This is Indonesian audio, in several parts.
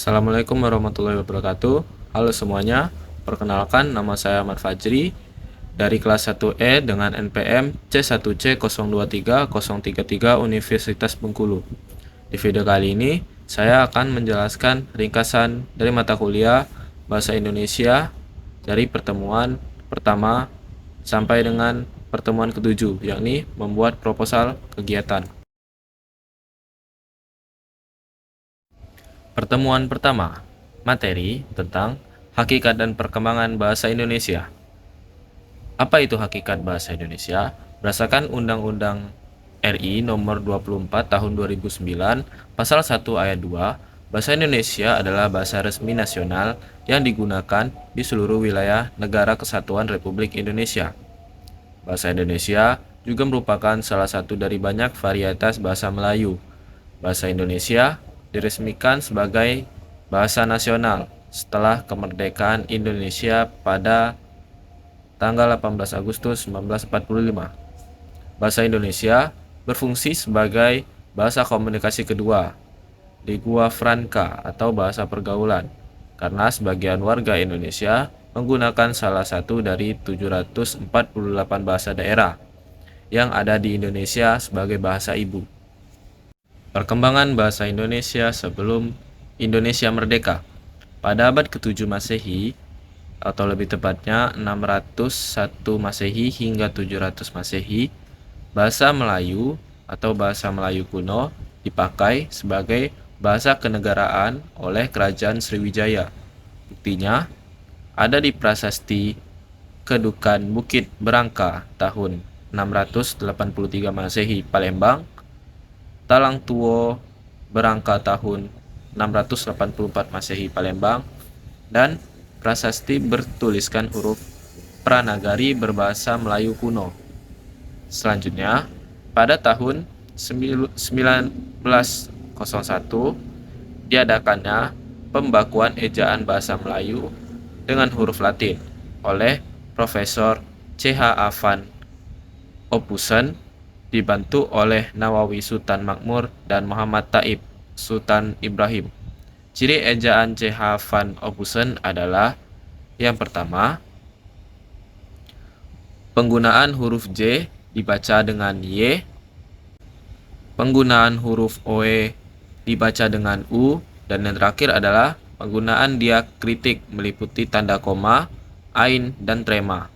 Assalamualaikum warahmatullahi wabarakatuh. Halo semuanya, perkenalkan nama saya Ahmad Fajri dari kelas 1E dengan NPM C1C023033 Universitas Bengkulu. Di video kali ini, saya akan menjelaskan ringkasan dari mata kuliah Bahasa Indonesia dari pertemuan pertama sampai dengan pertemuan ketujuh, yakni membuat proposal kegiatan. Pertemuan pertama, materi tentang hakikat dan perkembangan bahasa Indonesia. Apa itu hakikat bahasa Indonesia? Berdasarkan Undang-Undang RI Nomor 24 Tahun 2009, Pasal 1 Ayat 2, bahasa Indonesia adalah bahasa resmi nasional yang digunakan di seluruh wilayah Negara Kesatuan Republik Indonesia. Bahasa Indonesia juga merupakan salah satu dari banyak varietas bahasa Melayu. Bahasa Indonesia diresmikan sebagai bahasa nasional setelah kemerdekaan Indonesia pada tanggal 18 Agustus 1945. Bahasa Indonesia berfungsi sebagai bahasa komunikasi kedua, lingua franca atau bahasa pergaulan, karena sebagian warga Indonesia menggunakan salah satu dari 748 bahasa daerah yang ada di Indonesia sebagai bahasa ibu. Perkembangan bahasa Indonesia sebelum Indonesia merdeka. Pada abad ke-7 Masehi, atau lebih tepatnya 601 Masehi hingga 700 Masehi, bahasa Melayu atau bahasa Melayu kuno dipakai sebagai bahasa kenegaraan oleh Kerajaan Sriwijaya. Buktinya ada di Prasasti Kedukan Bukit Berangka tahun 683 Masehi Palembang, Talang Tuo Berangka tahun 684 Masehi Palembang, dan prasasti bertuliskan huruf Pranagari berbahasa Melayu kuno. Selanjutnya, pada tahun 1901 diadakannya pembakuan ejaan bahasa Melayu dengan huruf Latin oleh Profesor C.H. Van Ophusen, dibantu oleh Nawawi Sultan Makmur dan Muhammad Taib Sultan Ibrahim. Ciri ejaan C.H. Van Ophusen adalah yang pertama, penggunaan huruf J dibaca dengan Y, penggunaan huruf OE dibaca dengan U, dan yang terakhir adalah penggunaan diakritik meliputi tanda koma, ain, dan trema.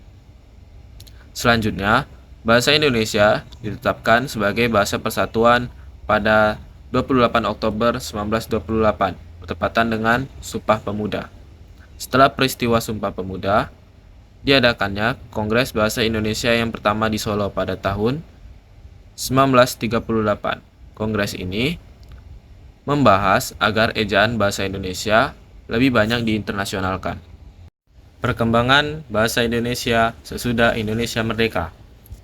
Selanjutnya, bahasa Indonesia ditetapkan sebagai bahasa persatuan pada 28 Oktober 1928, bertepatan dengan Sumpah Pemuda. Setelah peristiwa Sumpah Pemuda, diadakannya Kongres Bahasa Indonesia yang pertama di Solo pada tahun 1938. Kongres ini membahas agar ejaan bahasa Indonesia lebih banyak diinternasionalkan. Perkembangan bahasa Indonesia sesudah Indonesia merdeka.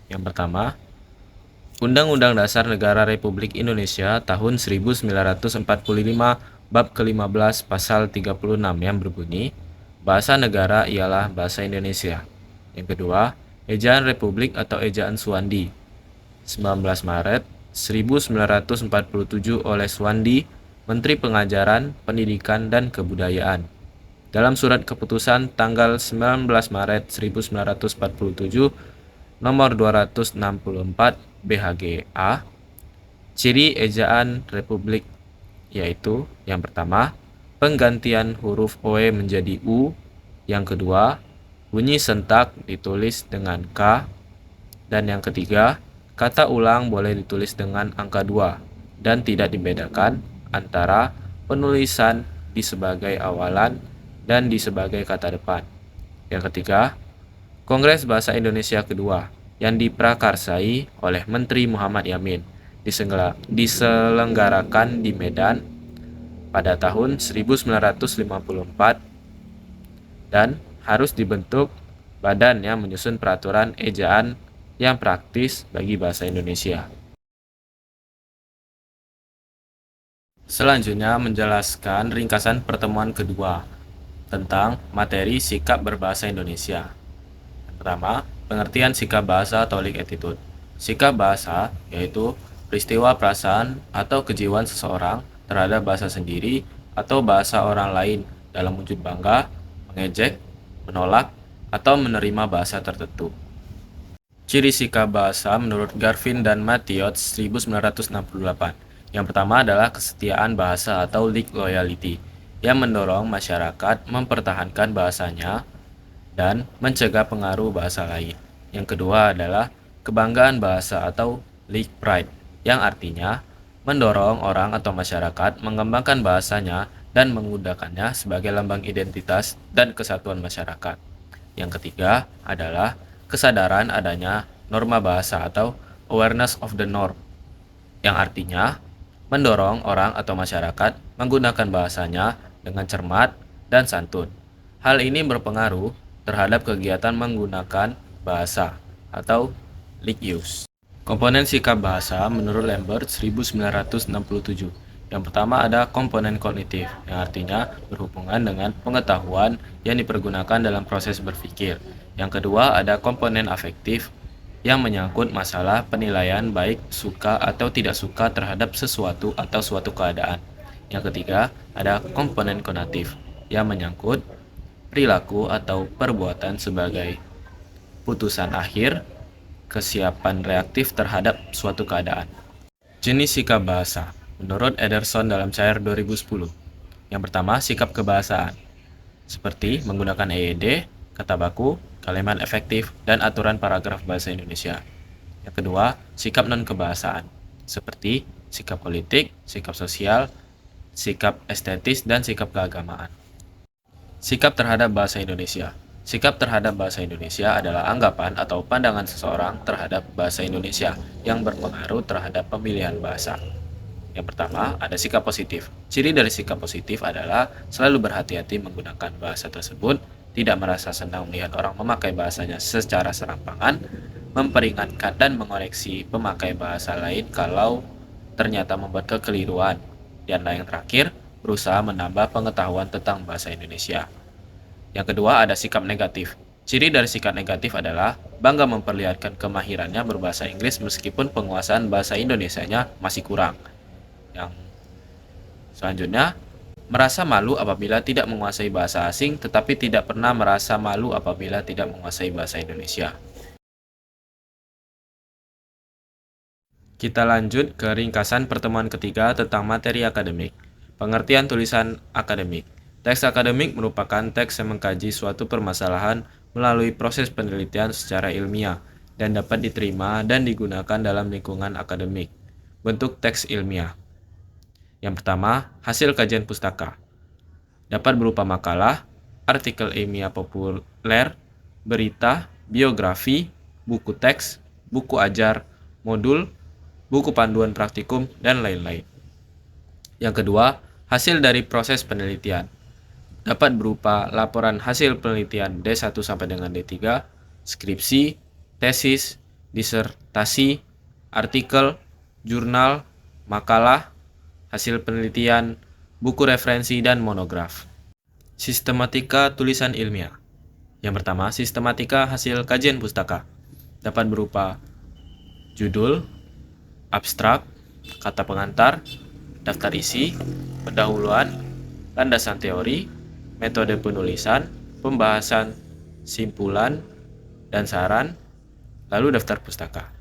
Yang pertama, Undang-Undang Dasar Negara Republik Indonesia tahun 1945 bab ke-15 pasal 36 yang berbunyi, bahasa negara ialah bahasa Indonesia. Yang kedua, ejaan Republik atau ejaan Suwandi. 19 Maret 1947 oleh Suwandi, Menteri Pengajaran, Pendidikan, dan Kebudayaan. Dalam surat keputusan tanggal 19 Maret 1947 nomor 264 BHGA, ciri ejaan Republik yaitu yang pertama, penggantian huruf OE menjadi U, yang kedua, bunyi sentak ditulis dengan K, dan yang ketiga, kata ulang boleh ditulis dengan angka 2 dan tidak dibedakan antara penulisan di sebagai awalan dan di sebagai kata depan. Yang ketiga, Kongres Bahasa Indonesia kedua yang diprakarsai oleh Menteri Muhammad Yamin diselenggarakan di Medan pada tahun 1954 dan harus dibentuk badan yang menyusun peraturan ejaan yang praktis bagi bahasa Indonesia. Selanjutnya menjelaskan ringkasan pertemuan kedua tentang materi sikap berbahasa Indonesia. Yang pertama, pengertian sikap bahasa atau lick attitude. Sikap bahasa yaitu peristiwa perasaan atau kejiwaan seseorang terhadap bahasa sendiri atau bahasa orang lain dalam wujud bangga, mengejek, menolak, atau menerima bahasa tertentu. Ciri sikap bahasa menurut Garvin dan Mathiot 1968. Yang pertama adalah kesetiaan bahasa atau League loyalty, yang mendorong masyarakat mempertahankan bahasanya dan mencegah pengaruh bahasa lain. Yang kedua adalah kebanggaan bahasa atau League pride, yang artinya mendorong orang atau masyarakat mengembangkan bahasanya dan menggunakannya sebagai lambang identitas dan kesatuan masyarakat. Yang ketiga adalah kesadaran adanya norma bahasa atau awareness of the norm, yang artinya mendorong orang atau masyarakat menggunakan bahasanya dengan cermat dan santun. Hal ini berpengaruh terhadap kegiatan menggunakan bahasa atau leak use. Komponen sikap bahasa menurut Lambert 1967. Yang pertama ada komponen kognitif, yang artinya berhubungan dengan pengetahuan yang dipergunakan dalam proses berpikir. Yang kedua ada komponen afektif, yang menyangkut masalah penilaian baik suka atau tidak suka terhadap sesuatu atau suatu keadaan. Yang ketiga ada komponen konatif, yang menyangkut perilaku atau perbuatan sebagai putusan akhir, kesiapan reaktif terhadap suatu keadaan. Jenis sikap bahasa menurut Ederson dalam Cair 2010. Yang pertama, sikap kebahasaan, seperti menggunakan EED, kata baku, kalimat efektif, dan aturan paragraf bahasa Indonesia. Yang kedua, sikap non-kebahasaan, seperti sikap politik, sikap sosial, sikap estetis, dan sikap keagamaan. Sikap terhadap bahasa Indonesia. Sikap terhadap bahasa Indonesia adalah anggapan atau pandangan seseorang terhadap bahasa Indonesia yang berpengaruh terhadap pemilihan bahasa. Yang pertama, ada sikap positif. Ciri dari sikap positif adalah selalu berhati-hati menggunakan bahasa tersebut, tidak merasa senang melihat orang memakai bahasanya secara serampangan, memperingatkan dan mengoreksi pemakai bahasa lain kalau ternyata membuat kekeliruan. Dan yang terakhir, berusaha menambah pengetahuan tentang bahasa Indonesia. Yang kedua, ada sikap negatif. Ciri dari sikap negatif adalah bangga memperlihatkan kemahirannya berbahasa Inggris meskipun penguasaan bahasa Indonesianya masih kurang. Yang selanjutnya, merasa malu apabila tidak menguasai bahasa asing, tetapi tidak pernah merasa malu apabila tidak menguasai bahasa Indonesia. Kita lanjut ke ringkasan pertemuan ketiga tentang materi akademik. Pengertian tulisan akademik. Teks akademik merupakan teks yang mengkaji suatu permasalahan melalui proses penelitian secara ilmiah dan dapat diterima dan digunakan dalam lingkungan akademik. Bentuk teks ilmiah. Yang pertama, hasil kajian pustaka. Dapat berupa makalah, artikel ilmiah populer, berita, biografi, buku teks, buku ajar, modul, buku panduan praktikum, dan lain-lain. Yang kedua, hasil dari proses penelitian. Dapat berupa laporan hasil penelitian D1 sampai dengan D3, skripsi, tesis, disertasi, artikel, jurnal, makalah, hasil penelitian, buku referensi, dan monograf. Sistematika tulisan ilmiah. Yang pertama, sistematika hasil kajian pustaka. Dapat berupa judul, abstrak, kata pengantar, daftar isi, pendahuluan, landasan teori, metode penulisan, pembahasan, simpulan, dan saran, lalu daftar pustaka.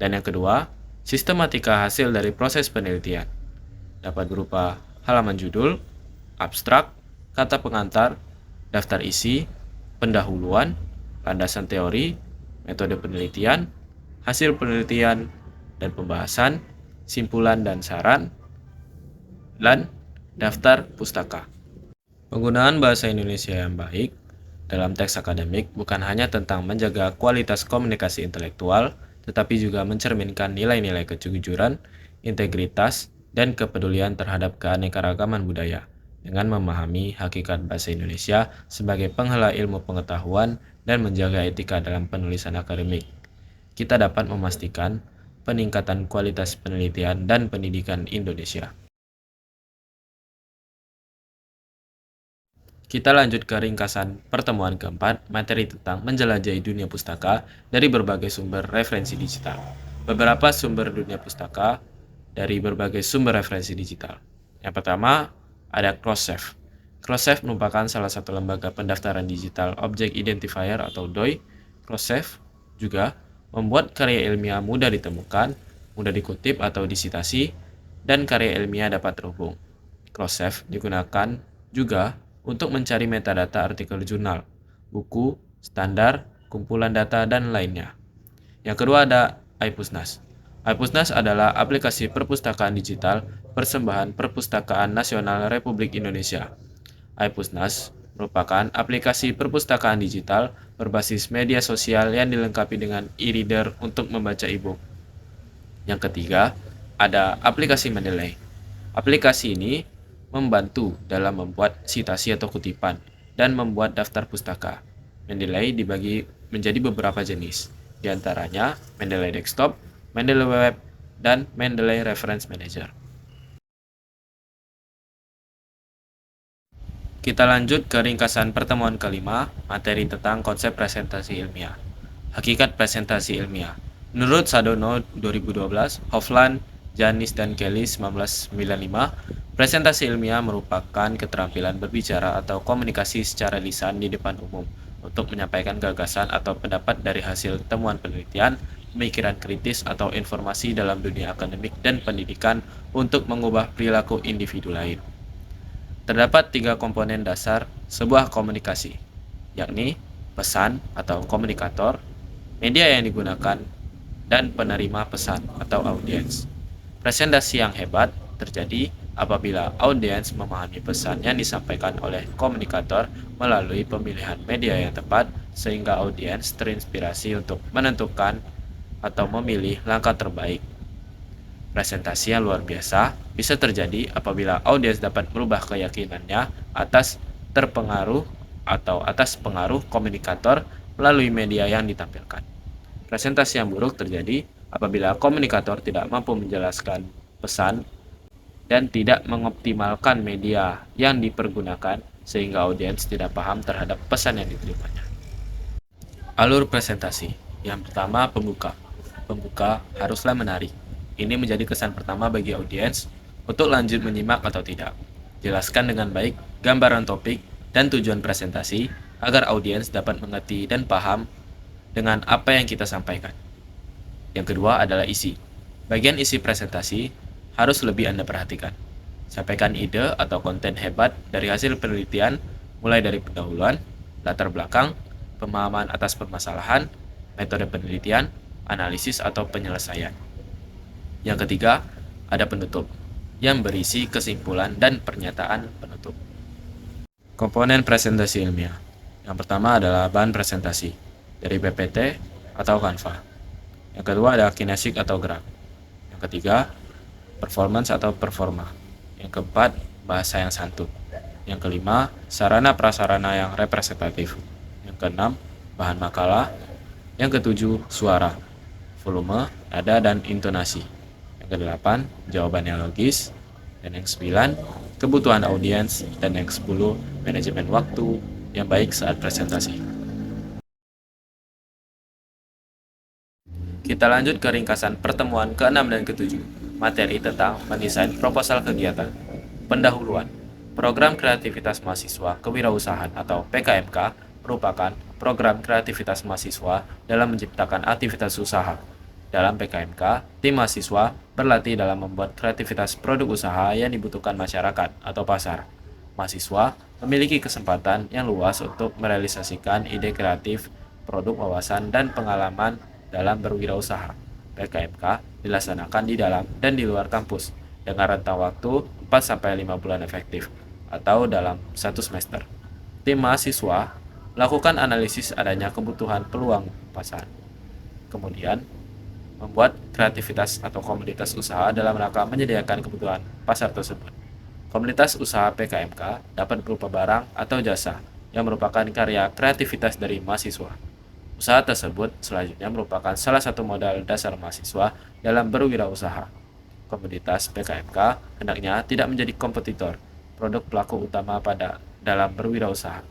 Dan yang kedua, sistematika hasil dari proses penelitian. Dapat berupa halaman judul, abstrak, kata pengantar, daftar isi, pendahuluan, landasan teori, metode penelitian, hasil penelitian, dan pembahasan, simpulan dan saran, dan daftar pustaka. Penggunaan bahasa Indonesia yang baik dalam teks akademik bukan hanya tentang menjaga kualitas komunikasi intelektual, tetapi juga mencerminkan nilai-nilai kejujuran, integritas, dan kepedulian terhadap keanekaragaman budaya, dengan memahami hakikat bahasa Indonesia sebagai penghala ilmu pengetahuan dan menjaga etika dalam penulisan akademik. Kita dapat memastikan peningkatan kualitas penelitian dan pendidikan Indonesia. Kita lanjut ke ringkasan pertemuan keempat, materi tentang menjelajahi dunia pustaka dari berbagai sumber referensi digital. Beberapa sumber dunia pustaka dari berbagai sumber referensi digital. Yang pertama ada Crossref. Crossref merupakan salah satu lembaga pendaftaran digital Object Identifier atau DOI. Crossref juga membuat karya ilmiah mudah ditemukan, mudah dikutip atau disitasi, dan karya ilmiah dapat terhubung. Crossref digunakan juga untuk mencari metadata artikel jurnal, buku, standar, kumpulan data, dan lainnya. Yang kedua ada iPusnas. iPusnas adalah aplikasi perpustakaan digital persembahan Perpustakaan Nasional Republik Indonesia. iPusnas merupakan aplikasi perpustakaan digital berbasis media sosial yang dilengkapi dengan e-reader untuk membaca e-book. Yang ketiga, ada aplikasi Mendeley. Aplikasi ini membantu dalam membuat citasi atau kutipan dan membuat daftar pustaka. Mendeley dibagi menjadi beberapa jenis, di antaranya Mendeley Desktop, Mendeley Web, dan Mendeley Reference Manager. Kita lanjut ke ringkasan pertemuan kelima, materi tentang konsep presentasi ilmiah. Hakikat presentasi ilmiah. Menurut Sadono 2012, Hofland, Janis, dan Kelly 1995, presentasi ilmiah merupakan keterampilan berbicara atau komunikasi secara lisan di depan umum untuk menyampaikan gagasan atau pendapat dari hasil temuan penelitian, pemikiran kritis atau informasi dalam dunia akademik dan pendidikan untuk mengubah perilaku individu lain. Terdapat 3 komponen dasar sebuah komunikasi, yakni pesan atau komunikator, media yang digunakan, dan penerima pesan atau audiens. Presentasi yang hebat terjadi apabila audiens memahami pesan yang disampaikan oleh komunikator melalui pemilihan media yang tepat sehingga audiens terinspirasi untuk menentukan atau memilih langkah terbaik. Presentasi yang luar biasa bisa terjadi apabila audiens dapat merubah keyakinannya atas pengaruh komunikator melalui media yang ditampilkan. Presentasi yang buruk terjadi apabila komunikator tidak mampu menjelaskan pesan dan tidak mengoptimalkan media yang dipergunakan sehingga audiens tidak paham terhadap pesan yang diterimanya. Alur presentasi. Yang pertama, pembuka. Pembuka haruslah menarik. Ini menjadi kesan pertama bagi audiens untuk lanjut menyimak atau tidak. Jelaskan dengan baik gambaran topik dan tujuan presentasi agar audiens dapat mengerti dan paham dengan apa yang kita sampaikan. Yang kedua adalah isi. Bagian isi presentasi harus lebih Anda perhatikan. Sampaikan ide atau konten hebat dari hasil penelitian, mulai dari pendahuluan, latar belakang, pemahaman atas permasalahan, metode penelitian, analisis atau penyelesaian. Yang ketiga, ada penutup, yang berisi kesimpulan dan pernyataan penutup. Komponen presentasi ilmiah. Yang pertama adalah bahan presentasi, dari PPT atau Canva. Yang kedua ada kinesik atau gerak. Yang ketiga, performance atau performa. Yang keempat, bahasa yang santun. Yang kelima, sarana prasarana yang representatif. Yang keenam, bahan makalah. Yang ketujuh, suara, volume, nada, dan intonasi. Yang kedelapan, jawaban yang logis. Dan yang sembilan, kebutuhan audiens. Dan yang 10, manajemen waktu yang baik saat presentasi. Kita lanjut ke ringkasan pertemuan ke-6 dan ke-7. Materi tentang mendesain proposal kegiatan. Pendahuluan. Program Kreativitas Mahasiswa Kewirausahaan atau PKMK merupakan program kreativitas mahasiswa dalam menciptakan aktivitas usaha. Dalam PKMK, tim mahasiswa berlatih dalam membuat kreativitas produk usaha yang dibutuhkan masyarakat atau pasar. Mahasiswa memiliki kesempatan yang luas untuk merealisasikan ide kreatif, produk wawasan, dan pengalaman dalam berwirausaha. PKMK dilaksanakan di dalam dan di luar kampus dengan rentang waktu 4-5 bulan efektif atau dalam 1 semester. Tim mahasiswa melakukan analisis adanya kebutuhan peluang pasar. Kemudian, membuat kreativitas atau komunitas usaha dalam rangka menyediakan kebutuhan pasar tersebut. Komunitas usaha PKMK dapat berupa barang atau jasa yang merupakan karya kreativitas dari mahasiswa. Usaha tersebut selanjutnya merupakan salah satu modal dasar mahasiswa dalam berwirausaha. Komunitas PKMK hendaknya tidak menjadi kompetitor, produk pelaku utama dalam berwirausaha.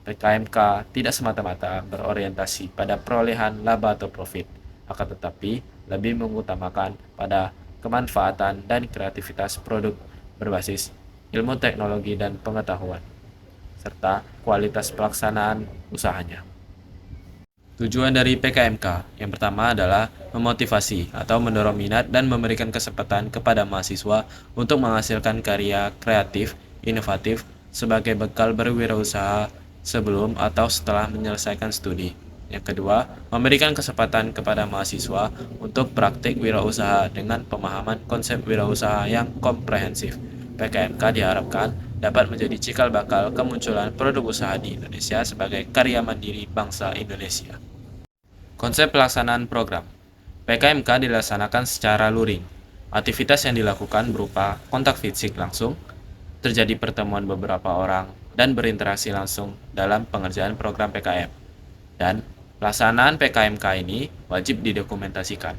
PKMK tidak semata-mata berorientasi pada perolehan laba atau profit, akan tetapi lebih mengutamakan pada kemanfaatan dan kreativitas produk berbasis ilmu teknologi dan pengetahuan, serta kualitas pelaksanaan usahanya. Tujuan dari PKMK yang pertama adalah memotivasi atau mendorong minat dan memberikan kesempatan kepada mahasiswa untuk menghasilkan karya kreatif, inovatif sebagai bekal berwirausaha sebelum atau setelah menyelesaikan studi. Yang kedua, memberikan kesempatan kepada mahasiswa untuk praktik wirausaha dengan pemahaman konsep wirausaha yang komprehensif. PKMK diharapkan dapat menjadi cikal bakal kemunculan produk usaha di Indonesia sebagai karya mandiri bangsa Indonesia. Konsep pelaksanaan program PKMK dilaksanakan secara luring. Aktivitas yang dilakukan berupa kontak fisik langsung, terjadi pertemuan beberapa orang, dan berinteraksi langsung dalam pengerjaan program PKM. Dan pelaksanaan PKMK ini wajib didokumentasikan.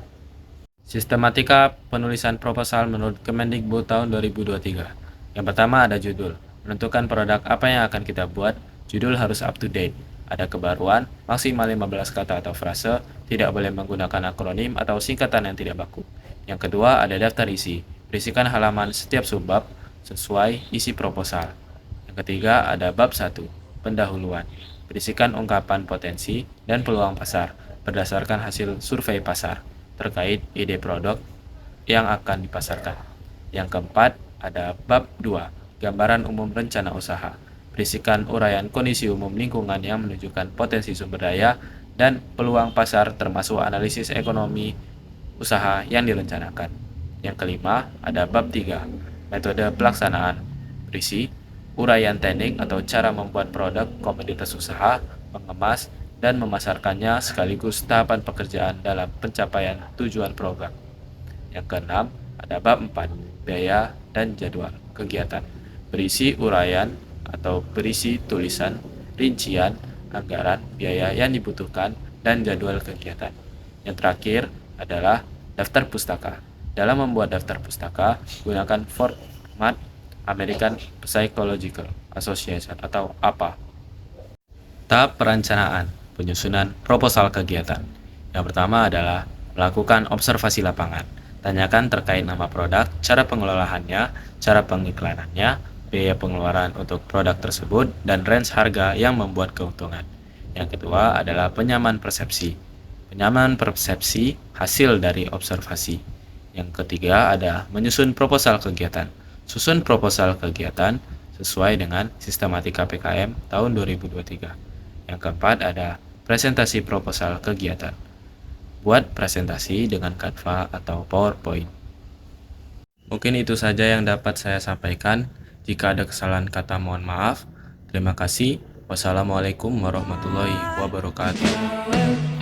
Sistematika penulisan proposal menurut Kemendikbud tahun 2023. Yang pertama ada judul. Menentukan produk apa yang akan kita buat, judul harus up to date. Ada kebaruan, maksimal 15 kata atau frase, tidak boleh menggunakan akronim atau singkatan yang tidak baku. Yang kedua ada daftar isi. Berisikan halaman setiap subbab sesuai isi proposal. Yang ketiga ada bab 1, pendahuluan. Berisikan ungkapan potensi dan peluang pasar berdasarkan hasil survei pasar terkait ide produk yang akan dipasarkan. Yang keempat ada bab 2, gambaran umum rencana usaha. Berisikan uraian kondisi umum lingkungan yang menunjukkan potensi sumber daya dan peluang pasar termasuk analisis ekonomi usaha yang direncanakan. Yang kelima, ada bab 3, metode pelaksanaan. Berisi uraian teknik atau cara membuat produk komoditas usaha, mengemas, dan memasarkannya sekaligus tahapan pekerjaan dalam pencapaian tujuan program. Yang keenam, ada bab 4, biaya dan jadwal kegiatan. Berisi uraian atau berisi tulisan, rincian, anggaran, biaya yang dibutuhkan, dan jadwal kegiatan. Yang terakhir adalah daftar pustaka. Dalam membuat daftar pustaka, gunakan format American Psychological Association atau APA. Tahap perencanaan, penyusunan proposal kegiatan. Yang pertama adalah melakukan observasi lapangan. Tanyakan terkait nama produk, cara pengelolaannya, cara pengiklanannya, biaya pengeluaran untuk produk tersebut, dan range harga yang membuat keuntungan. Yang kedua adalah penyamaan persepsi. Penyamaan persepsi hasil dari observasi. Yang ketiga ada menyusun proposal kegiatan. Susun proposal kegiatan sesuai dengan sistematika PKM tahun 2023. Yang keempat ada presentasi proposal kegiatan. Buat presentasi dengan Canva atau PowerPoint. Mungkin itu saja yang dapat saya sampaikan. Jika ada kesalahan kata mohon maaf. Terima kasih. Wassalamualaikum warahmatullahi wabarakatuh.